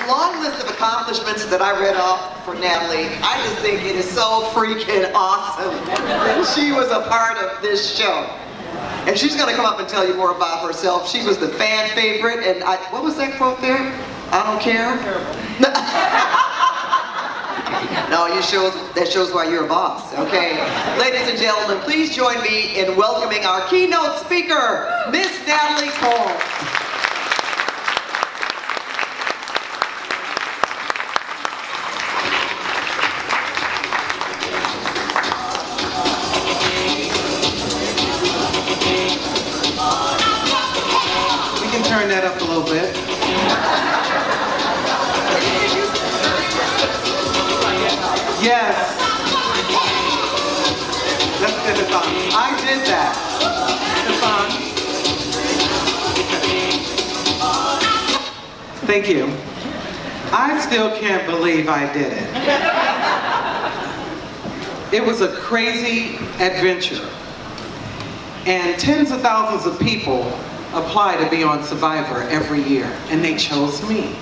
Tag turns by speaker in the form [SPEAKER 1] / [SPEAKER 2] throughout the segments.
[SPEAKER 1] long list of accomplishments that I read off for Natalie, I just think it is so freaking awesome that she was a part of this show. And she's going to come up and tell you more about herself. She was the fan favorite, and what was that quote there? I don't care. No, that shows why you're a boss, okay? Ladies and gentlemen, please join me in welcoming our keynote speaker, Miss Natalie Cole.
[SPEAKER 2] We can turn that up a little bit. Yes. Let's get it on. I did that. Stefan. Thank you. I still can't believe I did it. It was a crazy adventure. And tens of thousands of people apply to be on Survivor every year, and they chose me.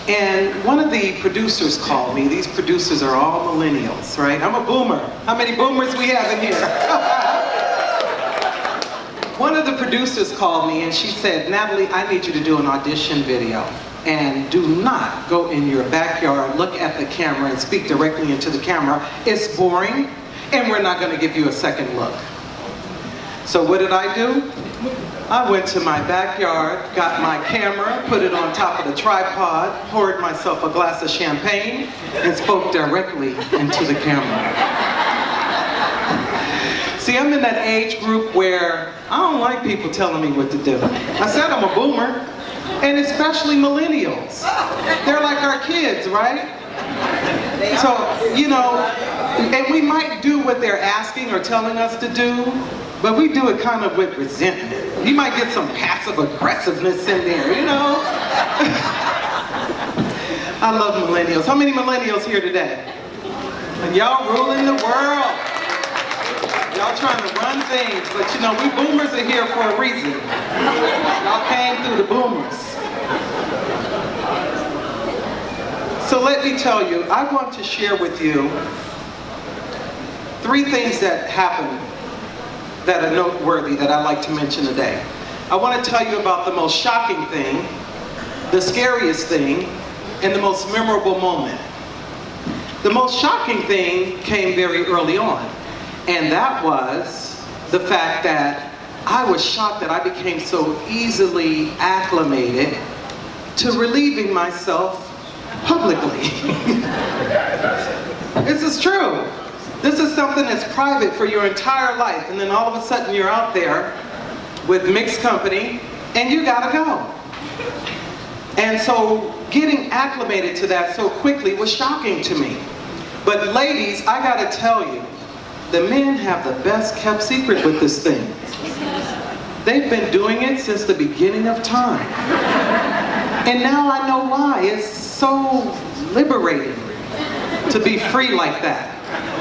[SPEAKER 2] And one of the producers called me. These producers are all millennials, right? I'm a boomer. How many boomers we have in here? One of the producers called me and she said, Natalie, I need you to do an audition video. And do not go in your backyard, look at the camera and speak directly into the camera. It's boring and we're not gonna give you a second look. So what did I do? I went to my backyard, got my camera, put it on top of the tripod, poured myself a glass of champagne, and spoke directly into the camera. See, I'm in that age group where I don't like people telling me what to do. I said I'm a boomer, and especially millennials. They're like our kids, right? So, you know, and we might do what they're asking or telling us to do, but we do it kind of with resentment. You might get some passive aggressiveness in there, you know? I love millennials. How many millennials here today? And y'all ruling the world. Y'all trying to run things, but you know, we boomers are here for a reason. Y'all came through the boomers. So let me tell you, I want to share with you 3 things that happened that are noteworthy that I'd like to mention today. I want to tell you about the most shocking thing, the scariest thing, and the most memorable moment. The most shocking thing came very early on, and that was the fact that I was shocked that I became so easily acclimated to relieving myself publicly. This is true. This is something that's private for your entire life, and then all of a sudden you're out there with mixed company, and you gotta go. And so getting acclimated to that so quickly was shocking to me. But ladies, I gotta tell you, the men have the best kept secret with this thing. They've been doing it since the beginning of time. And now I know why. It's so liberating to be free like that.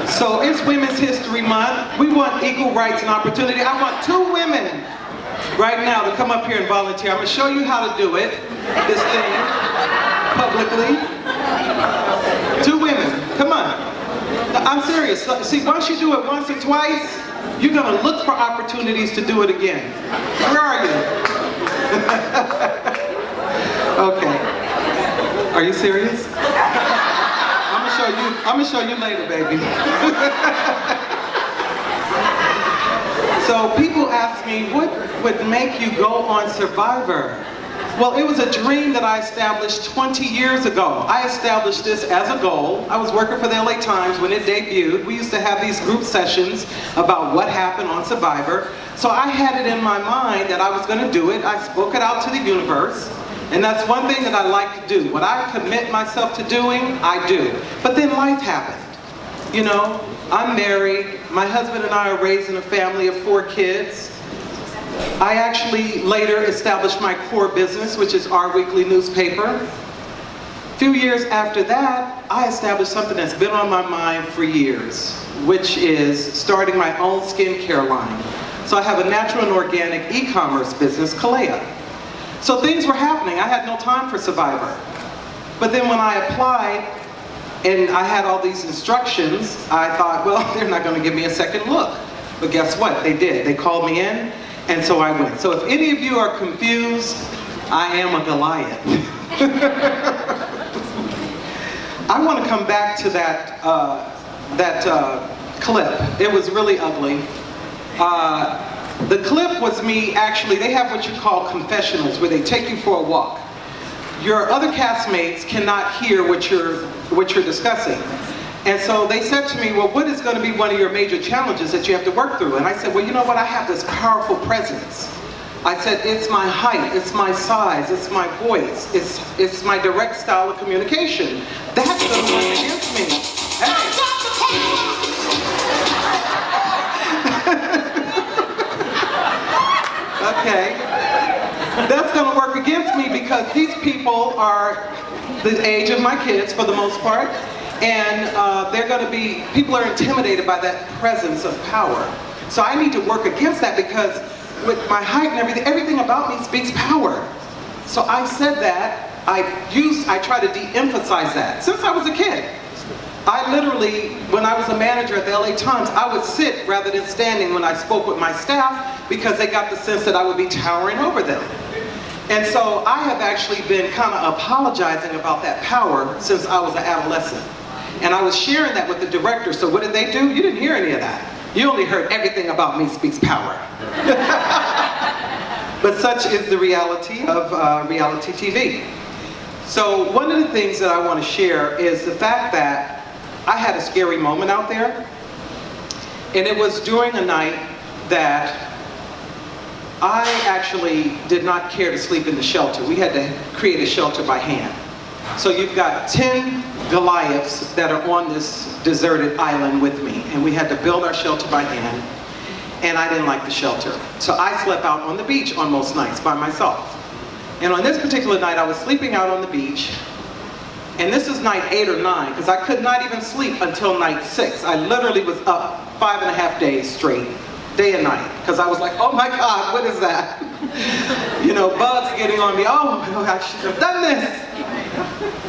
[SPEAKER 2] So it's Women's History Month. We want equal rights and opportunity. I want 2 women right now to come up here and volunteer. I'm going to show you how to do it, this thing, publicly. 2 women, come on. I'm serious. See, once you do it once or twice, you're going to look for opportunities to do it again. Where are you? Okay. Are you serious? I'm gonna show you later, baby. So people ask me, what would make you go on Survivor? Well, it was a dream that I established 20 years ago. I established this as a goal. I was working for the LA Times when it debuted. We used to have these group sessions about what happened on Survivor. So I had it in my mind that I was gonna do it. I spoke it out to the universe. And that's one thing that I like to do. What I commit myself to doing, I do. But then life happened. You know, I'm married. My husband and I are raising a family of 4 kids. I actually later established my core business, which is our weekly newspaper. A few years after that, I established something that's been on my mind for years, which is starting my own skincare line. So I have a natural and organic e-commerce business, Kalea. So things were happening. I had no time for Survivor. But then when I applied and I had all these instructions, I thought, well, they're not going to give me a second look. But guess what? They did. They called me in, and so I went. So if any of you are confused, I am a Goliath. I want to come back to that clip. It was really ugly. The clip was me actually, they have what you call confessionals, where they take you for a walk. Your other castmates cannot hear what you're discussing. And so they said to me, well, what is going to be one of your major challenges that you have to work through? And I said, well, you know what, I have this powerful presence. I said, it's my height, it's my size, it's my voice, it's my direct style of communication. That's going to work against me. Hey. Okay. That's going to work against me because these people are the age of my kids for the most part, and people are intimidated by that presence of power. So I need to work against that because with my height and everything about me speaks power. So I said that, I try to de-emphasize that since I was a kid. I literally, when I was a manager at the LA Times, I would sit rather than standing when I spoke with my staff because they got the sense that I would be towering over them. And so I have actually been kind of apologizing about that power since I was an adolescent. And I was sharing that with the director, so what did they do? You didn't hear any of that. You only heard everything about me speaks power. But such is the reality of reality TV. So one of the things that I want to share is the fact that I had a scary moment out there. And it was during a night that I actually did not care to sleep in the shelter. We had to create a shelter by hand. So you've got 10 Goliaths that are on this deserted island with me, and we had to build our shelter by hand, and I didn't like the shelter. So I slept out on the beach on most nights by myself. And on this particular night, I was sleeping out on the beach, and this is night 8 or 9, because I could not even sleep until night 6. I literally was up 5.5 days straight, day and night, because I was like, oh my God, what is that? You know, bugs getting on me, oh, I should have done this.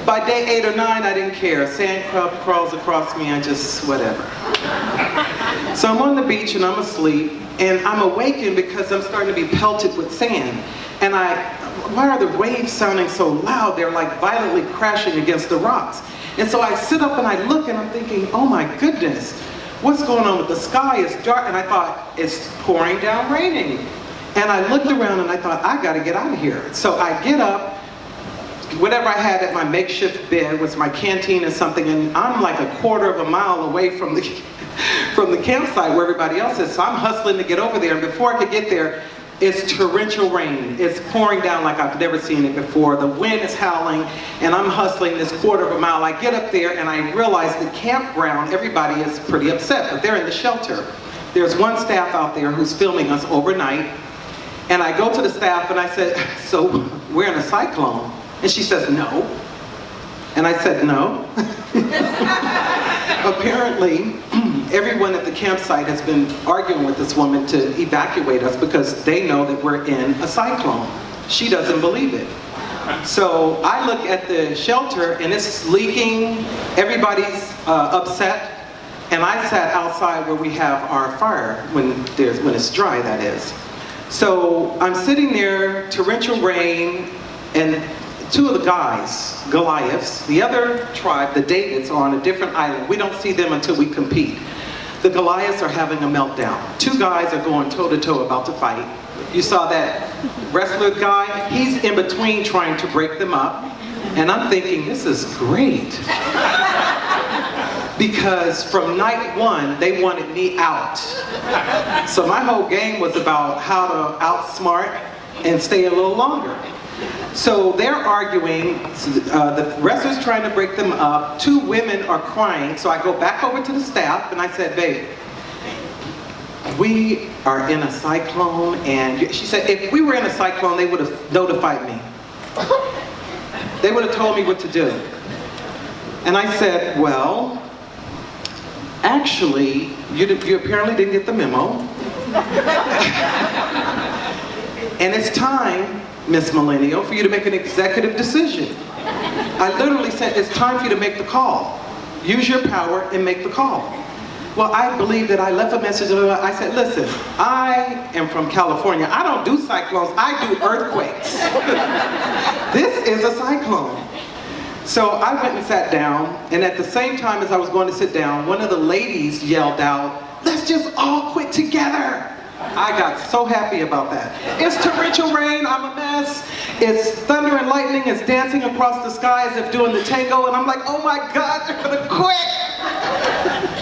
[SPEAKER 2] By day 8 or 9, I didn't care. Sand crawls across me, I just, whatever. So I'm on the beach and I'm asleep, and I'm awakened because I'm starting to be pelted with sand. And why are the waves sounding so loud? They're like violently crashing against the rocks. And so I sit up and I look and I'm thinking, oh my goodness, what's going on with the sky? It's dark. And I thought, it's pouring down raining. And I looked around and I thought, I gotta get out of here. So I get up. Whatever I had at my makeshift bed was my canteen or something, and I'm like 1/4 mile away from the campsite where everybody else is. So I'm hustling to get over there, and before I could get there, it's torrential rain. It's pouring down like I've never seen it before. The wind is howling, and I'm hustling this 1/4 mile. I get up there and I realize the campground, everybody is pretty upset, but they're in the shelter. There's one staff out there who's filming us overnight, and I go to the staff and I said, so we're in a cyclone. And she says, no. And I said, no. Apparently, everyone at the campsite has been arguing with this woman to evacuate us because they know that we're in a cyclone. She doesn't believe it. So I look at the shelter and it's leaking, everybody's upset. And I sat outside where we have our fire, when it's dry, that is. So I'm sitting there, torrential rain, and 2 of the guys, Goliaths, the other tribe, the Davids, are on a different island. We don't see them until we compete. The Goliaths are having a meltdown. 2 guys are going toe-to-toe about to fight. You saw that wrestler guy? He's in between trying to break them up. And I'm thinking, this is great. Because from night 1, they wanted me out. So my whole game was about how to outsmart and stay a little longer. So they're arguing, the wrestler's trying to break them up, 2 women are crying, so I go back over to the staff and I said, babe, we are in a cyclone, and she said, if we were in a cyclone, they would have notified me. They would have told me what to do. And I said, well, actually, you apparently didn't get the memo. And it's time Miss Millennial, for you to make an executive decision. I literally said, it's time for you to make the call. Use your power and make the call. Well, I believe that I left a message. I said, listen, I am from California. I don't do cyclones, I do earthquakes. This is a cyclone. So I went and sat down, and at the same time as I was going to sit down, one of the ladies yelled out, let's just all quit together. I got so happy about that. It's torrential rain, I'm a mess. It's thunder and lightning, it's dancing across the sky as if doing the tango, and I'm like, oh my God, they're gonna quit.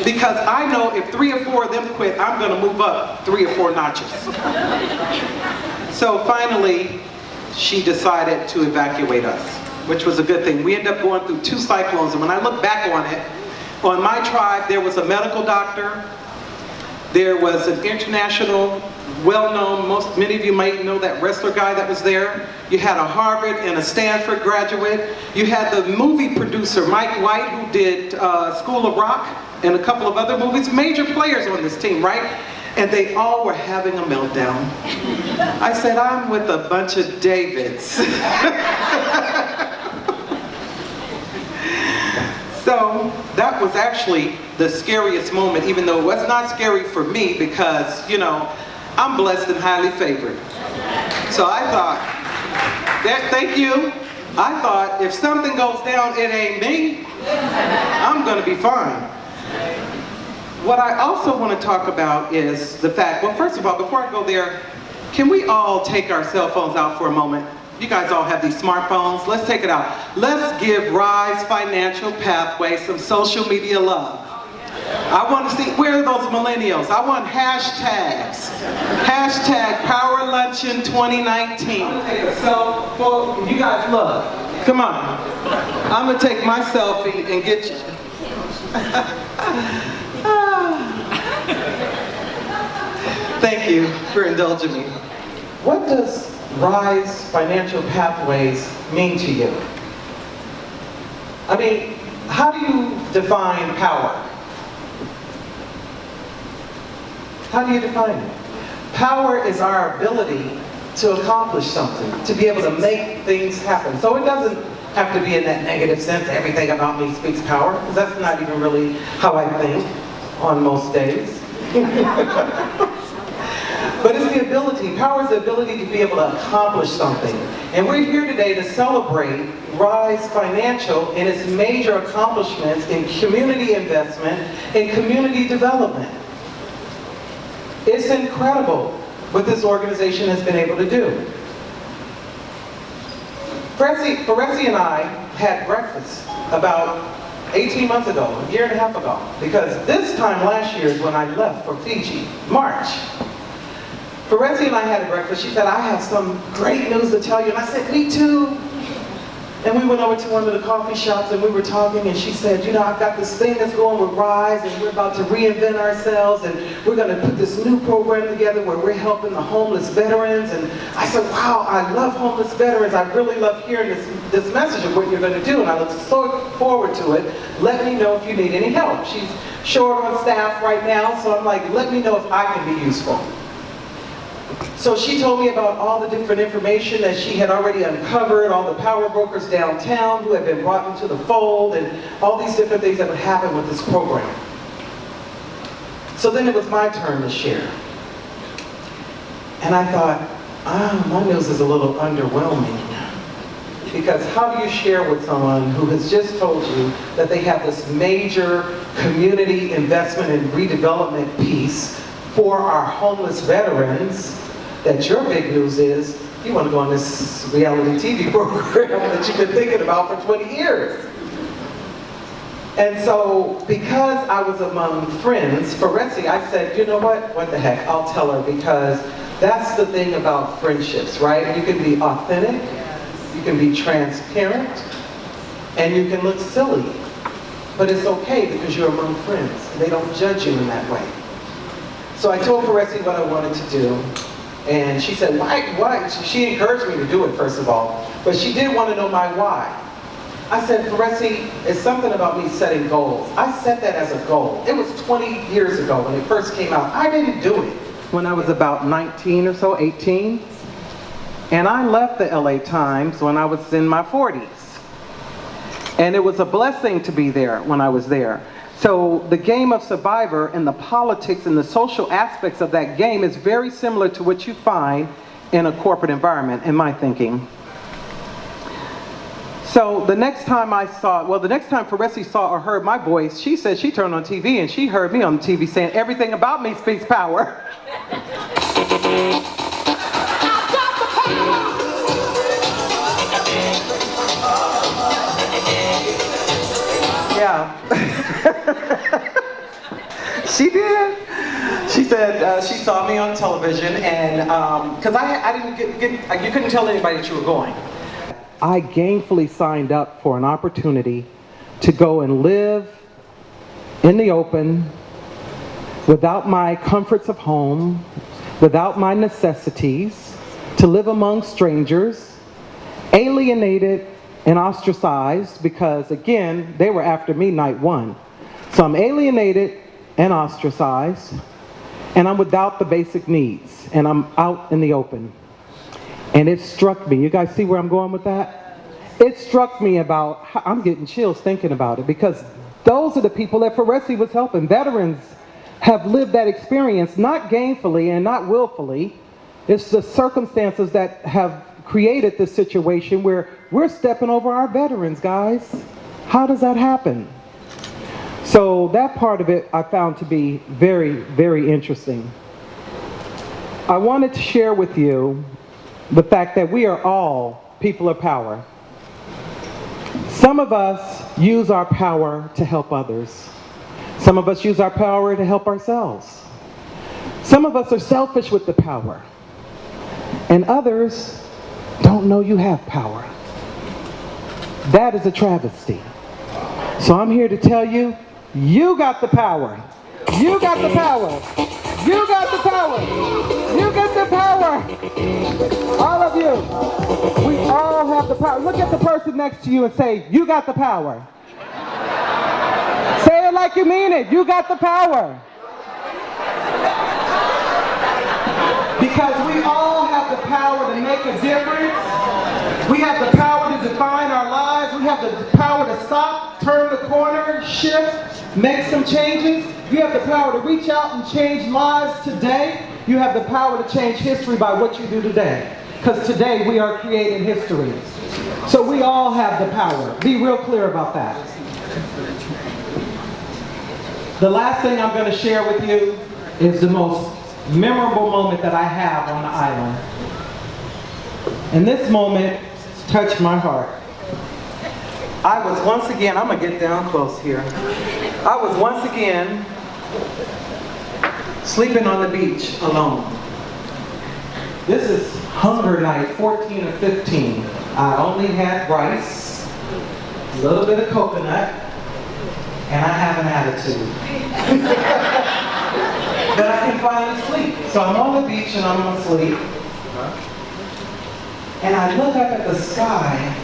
[SPEAKER 2] Because I know if 3 or 4 of them quit, I'm gonna move up 3 or 4 notches. So finally, she decided to evacuate us, which was a good thing. We ended up going through 2 cyclones, and when I look back on it, on my tribe, there was a medical doctor, there was an international, well-known, many of you might know that wrestler guy that was there. You had a Harvard and a Stanford graduate. You had the movie producer, Mike White, who did School of Rock and a couple of other movies. Major players on this team, right? And they all were having a meltdown. I said, I'm with a bunch of Davids. So that was actually the scariest moment, even though it was not scary for me because, you know, I'm blessed and highly favored. So I thought, thank you. I thought if something goes down, it ain't me. I'm gonna be fine. What I also want to talk about is the fact, well, first of all, before I go there, can we all take our cell phones out for a moment? You guys all have these smartphones. Let's take it out. Let's give Rise Financial Pathway some social media love. I want to see, where are those millennials? I want hashtags. Hashtag Power Luncheon 2019. I'm gonna take a selfie. You guys look. Come on. I'm gonna take my selfie and get you. Thank you for indulging me. What does Rise Financial Pathways mean to you? I mean, how do you define power? How do you define it? Power is our ability to accomplish something, to be able to make things happen. So it doesn't have to be in that negative sense, everything about me speaks power, because that's not even really how I think on most days. But it's the ability, power is the ability to be able to accomplish something. And we're here today to celebrate Rise Financial and its major accomplishments in community investment and community development. It's incredible what this organization has been able to do. Foresi and I had breakfast about 18 months ago, a year and a half ago, because this time last year is when I left for Fiji, March. Foresi and I had breakfast. She said, I have some great news to tell you. And I said, me too. And we went over to one of the coffee shops and we were talking, and she said, you know, I've got this thing that's going with Rise, and we're about to reinvent ourselves, and we're going to put this new program together where we're helping the homeless veterans. And I said, wow, I love homeless veterans. I really love hearing this message of what you're going to do, and I look so forward to it. Let me know if you need any help. She's short on staff right now, so I'm like, let me know if I can be useful. So she told me about all the different information that she had already uncovered, all the power brokers downtown who had been brought into the fold, and all these different things that would happen with this program. So then it was my turn to share. And I thought, my news is a little underwhelming. Because how do you share with someone who has just told you that they have this major community investment and redevelopment piece for our homeless veterans, that your big news is you want to go on this reality TV program that you've been thinking about for 20 years. And so, because I was among friends, Foresi, I said, you know what the heck, I'll tell her, because that's the thing about friendships, right? You can be authentic, you can be transparent, and you can look silly. But it's okay because you're among friends, and they don't judge you in that way. So I told Foresi what I wanted to do, and she said, why? She encouraged me to do it, first of all, but she did want to know my why. I said, Foresi, it's something about me setting goals. I set that as a goal. It was 20 years ago when it first came out. I didn't do it when I was about 19 or so, 18. And I left the LA Times when I was in my 40s. And it was a blessing to be there when I was there. So the game of Survivor and the politics and the social aspects of that game is very similar to what you find in a corporate environment, in my thinking. So the next time Feresi saw or heard my voice, she said she turned on TV and she heard me on TV saying, "Everything about me speaks power." Yeah. She did. She said she saw me on television, and because I didn't you couldn't tell anybody that you were going. I gainfully signed up for an opportunity to go and live in the open, without my comforts of home, without my necessities, to live among strangers, alienated and ostracized, because again, they were after me night one. So I'm alienated and ostracized, and I'm without the basic needs, and I'm out in the open. And it struck me, you guys see where I'm going with that? It struck me about, I'm getting chills thinking about it, because those are the people that Feresi was helping. Veterans have lived that experience, not gainfully and not willfully. It's the circumstances that have created this situation where we're stepping over our veterans, guys. How does that happen? So that part of it I found to be very, very interesting. I wanted to share with you the fact that we are all people of power. Some of us use our power to help others. Some of us use our power to help ourselves. Some of us are selfish with the power. And others don't know you have power. That is a travesty. So I'm here to tell you, you got the power. You got the power. You got the power. You get the power. All of you. We all have the power. Look at the person next to you and say, you got the power. Say it like you mean it. You got the power. Because we all have the power to make a difference. We have the power to define our lives. We have the power to stop, turn the corner, shift, make some changes. You have the power to reach out and change lives today. You have the power to change history by what you do today. Because today we are creating history. So we all have the power. Be real clear about that. The last thing I'm going to share with you is the most memorable moment that I have on the island. And this moment touched my heart. I was once again, I'm going to get down close here. I was once again sleeping on the beach alone. This is hunger night 14 or 15. I only had rice, a little bit of coconut, and I have an attitude. That I can finally sleep. So I'm on the beach and I'm asleep. And I look up at the sky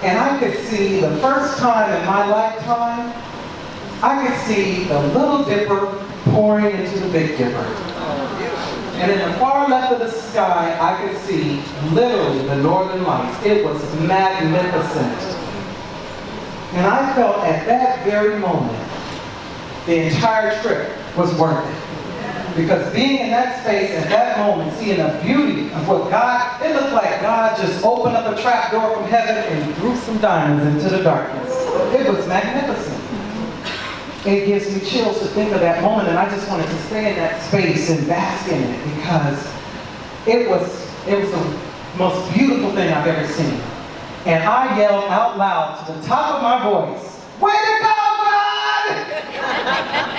[SPEAKER 2] and I could see, the first time in my lifetime, I could see the Little Dipper pouring into the Big Dipper. And in the far left of the sky, I could see literally the Northern Lights. It was magnificent. And I felt at that very moment, the entire trip was worth it. Because being in that space at that moment, seeing the beauty of what God, it looked like God just opened up a trap door from heaven and threw some diamonds into the darkness. It was magnificent. It gives me chills to think of that moment, and I just wanted to stay in that space and bask in it, because it was the most beautiful thing I've ever seen. And I yelled out loud to the top of my voice, "Way to go, God!"